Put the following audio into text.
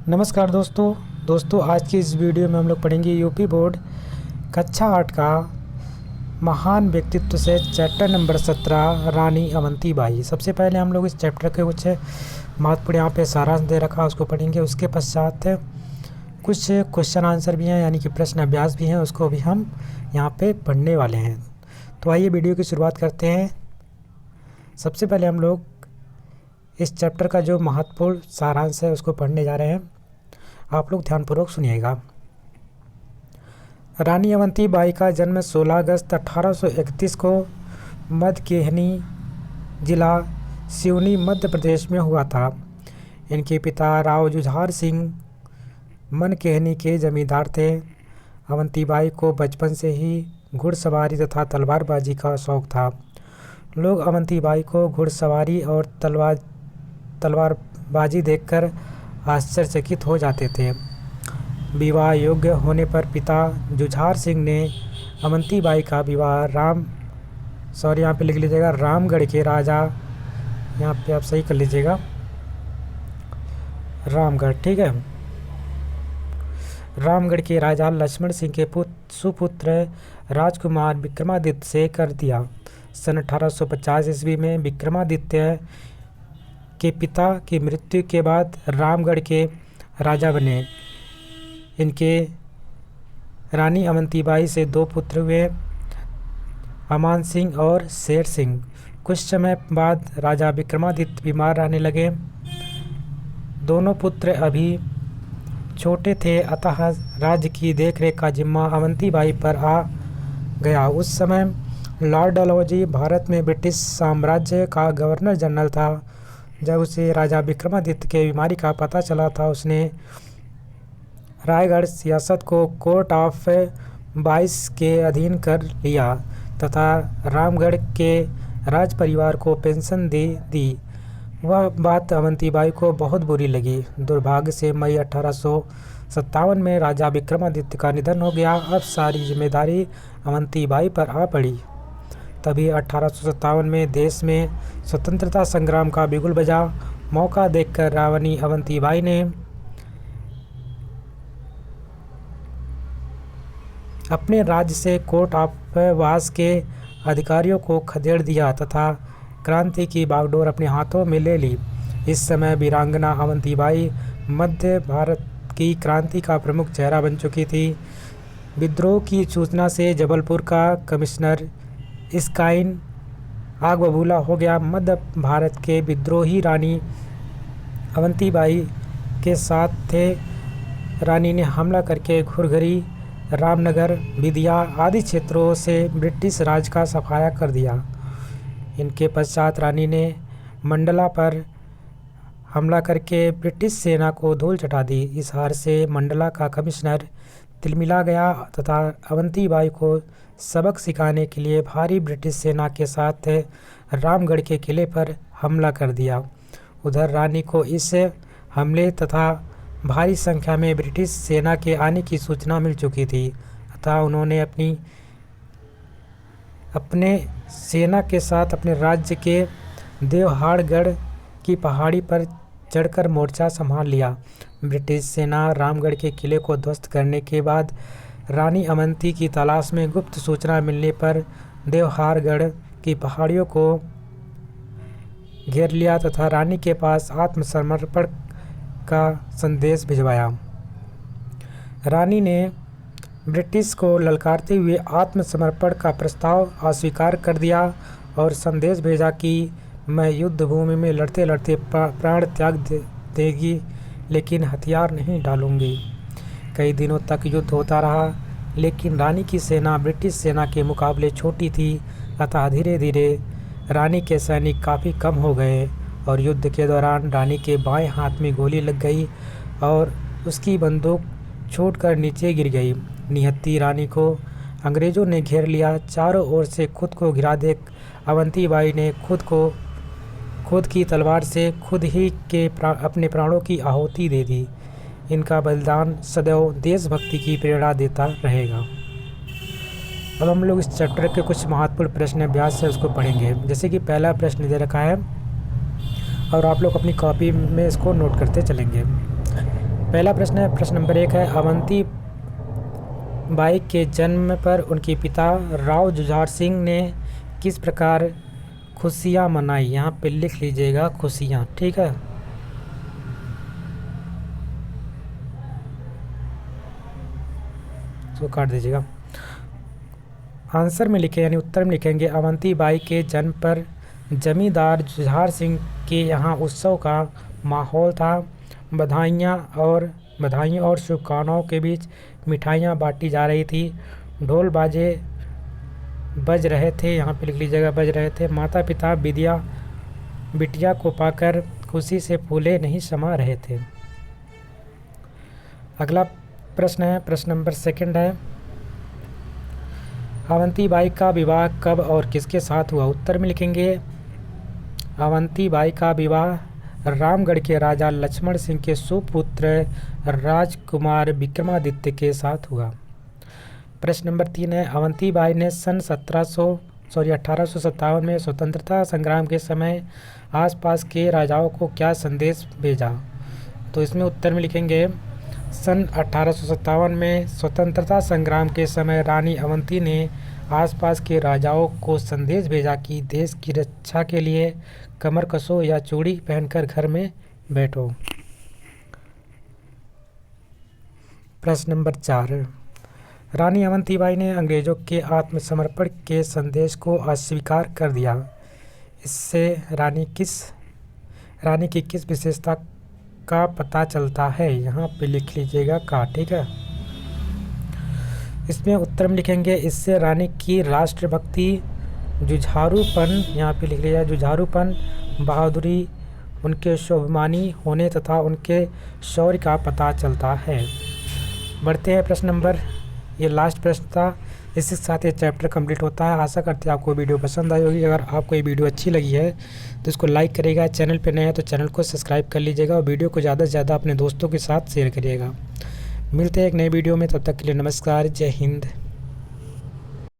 नमस्कार दोस्तों आज की इस वीडियो में हम लोग पढ़ेंगे यूपी बोर्ड कक्षा 8 का महान व्यक्तित्व से चैप्टर नंबर 17 रानी अवंतीबाई। सबसे पहले हम लोग इस चैप्टर के कुछ महत्वपूर्ण यहाँ पे सारांश दे रखा है, उसको पढ़ेंगे। उसके पश्चात कुछ क्वेश्चन आंसर भी हैं, यानी कि प्रश्न अभ्यास भी हैं, उसको भी हम यहाँ पे पढ़ने वाले हैं। तो आइए वीडियो की शुरुआत करते हैं। सबसे पहले हम लोग इस चैप्टर का जो महत्वपूर्ण सारांश है उसको पढ़ने जा रहे हैं। आप लोग ध्यानपूर्वक सुनिएगा। रानी अवंतीबाई का जन्म 16 अगस्त 1831 को मधकेहनी जिला सिवनी मध्य प्रदेश में हुआ था। इनके पिता राव जुझार सिंह मनकेहनी के जमींदार थे। अवंतीबाई को बचपन से ही घुड़सवारी तथा तलवारबाजी का शौक था। लोग अवंतीबाई को घुड़सवारी और तलवारबाजी देखकर आश्चर्यचकित हो जाते थे। विवाह योग्य होने पर पिता जुझार सिंह ने अवंतीबाई का विवाह यहाँ पे लिख लीजिएगा रामगढ़ के राजा, यहाँ पे आप सही कर लीजिएगा रामगढ़, ठीक है, रामगढ़ के राजा लक्ष्मण सिंह के सुपुत्र राजकुमार विक्रमादित्य से कर दिया। सन 1850 ईस्वी में विक्रमादित्य के पिता की मृत्यु के बाद रामगढ़ के राजा बने। इनके रानी अवंतीबाई से 2 पुत्र हुए, अमान सिंह और शेर सिंह। कुछ समय बाद राजा विक्रमादित्य बीमार रहने लगे। दोनों पुत्र अभी छोटे थे, अतः राज्य की देखरेख का जिम्मा अवंतीबाई पर आ गया। उस समय लॉर्ड डलहौजी भारत में ब्रिटिश साम्राज्य का गवर्नर जनरल था। जब उसे राजा विक्रमादित्य के बीमारी का पता चला था, उसने रायगढ़ सियासत को कोर्ट ऑफ 22 के अधीन कर लिया तथा रामगढ़ के राज परिवार को पेंशन दे दी। वह बात अवंतीबाई को बहुत बुरी लगी। दुर्भाग्य से मई 1857 में राजा विक्रमादित्य का निधन हो गया। अब सारी जिम्मेदारी अवंतीबाई पर आ पड़ी। तभी 1857 में देश में स्वतंत्रता संग्राम का बिगुल बजा। मौका देखकर रानी अवंतीबाई ने अपने राज्य से कोर्ट ऑफ वास के अधिकारियों को खदेड़ दिया तथा क्रांति की बागडोर अपने हाथों में ले ली। इस समय वीरांगना अवंतीबाई मध्य भारत की क्रांति का प्रमुख चेहरा बन चुकी थी। विद्रोह की सूचना से जबलपुर का कमिश्नर स्काइन आग बबूला हो गया। मध्य भारत के विद्रोही रानी अवंतीबाई के साथ थे। रानी ने हमला करके घुरघरी, रामनगर, विदिया आदि क्षेत्रों से ब्रिटिश राज का सफाया कर दिया। इनके पश्चात रानी ने मंडला पर हमला करके ब्रिटिश सेना को धूल चटा दी। इस हार से मंडला का कमिश्नर तिलमिला गया तथा अवंतीबाई को सबक सिखाने के लिए भारी ब्रिटिश सेना के साथ रामगढ़ के किले पर हमला कर दिया। उधर रानी को इस हमले तथा भारी संख्या में ब्रिटिश सेना के आने की सूचना मिल चुकी थी, अतः उन्होंने अपने सेना के साथ अपने राज्य के देवहाड़गढ़ की पहाड़ी पर चढ़कर मोर्चा संभाल लिया। ब्रिटिश सेना रामगढ़ के किले को ध्वस्त करने के बाद रानी अवंती की तलाश में गुप्त सूचना मिलने पर देवहाड़गढ़ की पहाड़ियों को घेर लिया तथा रानी के पास आत्मसमर्पण का संदेश भिजवाया। रानी ने ब्रिटिश को ललकारते हुए आत्मसमर्पण का प्रस्ताव अस्वीकार कर दिया और संदेश भेजा कि मैं युद्ध भूमि में लड़ते लड़ते प्राण त्याग देगी, लेकिन हथियार नहीं डालूंगी। कई दिनों तक युद्ध होता रहा, लेकिन रानी की सेना ब्रिटिश सेना के मुकाबले छोटी थी, अतः धीरे धीरे रानी के सैनिक काफ़ी कम हो गए और युद्ध के दौरान रानी के बाएं हाथ में गोली लग गई और उसकी बंदूक छूटकर नीचे गिर गई। निहत्थी रानी को अंग्रेज़ों ने घेर लिया। चारों ओर से खुद को घिरा देख अवंतीबाई ने खुद की तलवार से खुद ही अपने प्राणों की आहुति दे दी। इनका बलिदान सदैव देशभक्ति की प्रेरणा देता रहेगा। अब हम लोग इस चैप्टर के कुछ महत्वपूर्ण प्रश्न अभ्यास है उसको पढ़ेंगे। जैसे कि पहला प्रश्न दे रखा है और आप लोग अपनी कॉपी में इसको नोट करते चलेंगे। पहला प्रश्न है, प्रश्न नंबर 1 है, अवंती बाई के जन्म पर उनके पिता राव जुझार सिंह ने किस प्रकार खुशियाँ मनाई। यहाँ पे लिख लीजिएगा खुशियाँ, ठीक है। इसको काट दीजिएगा। आंसर में लिखे यानी उत्तर में लिखेंगे, अवंती बाई के जन्म पर जमींदार जुझार सिंह के यहाँ उत्सव का माहौल था। बधाइयों और शुभकामनाओं के बीच मिठाइयाँ बांटी जा रही थी, ढोल बाजे बज रहे थे, यहाँ पे लिख लीजिएगा बज रहे थे। माता पिता बिटिया को पाकर खुशी से फूले नहीं समा रहे थे। अगला प्रश्न है, प्रश्न नंबर 2 है, अवंती बाई का विवाह कब और किसके साथ हुआ। उत्तर में लिखेंगे, अवंती बाई का विवाह रामगढ़ के राजा लक्ष्मण सिंह के सुपुत्र राजकुमार विक्रमादित्य के साथ हुआ। प्रश्न नंबर 3 है, अवंती बाई ने सन 1857 में स्वतंत्रता संग्राम के समय आसपास के राजाओं को क्या संदेश भेजा। तो इसमें उत्तर में लिखेंगे, सन 1857 में स्वतंत्रता संग्राम के समय रानी अवंती ने आसपास के राजाओं को संदेश भेजा कि देश की रक्षा के लिए कमर कसो या चूड़ी पहनकर घर में बैठो। प्रश्न नंबर 4, रानी अवंतीबाई ने अंग्रेजों के आत्मसमर्पण के संदेश को अस्वीकार कर दिया। इससे रानी की किस विशेषता का पता चलता है। यहाँ पे लिख लीजिएगा का, ठीक है। इसमें उत्तर में लिखेंगे, इससे रानी की राष्ट्रभक्ति, जुझारूपन, यहाँ पे लिख लीजिएगा जुझारूपन, बहादुरी, उनके स्वाभिमानी होने तथा उनके शौर्य का पता चलता है। बढ़ते हैं प्रश्न नंबर, ये लास्ट प्रश्न था, इसी के साथ ये चैप्टर कंप्लीट होता है। आशा करते हैं आपको वीडियो पसंद आई होगी। अगर आपको ये वीडियो अच्छी लगी है तो इसको लाइक करिएगा, चैनल पे नए हैं तो चैनल को सब्सक्राइब कर लीजिएगा और वीडियो को ज़्यादा से ज़्यादा अपने दोस्तों के साथ शेयर करिएगा। मिलते हैं एक नए वीडियो में, तब तक के लिए नमस्कार, जय हिंद।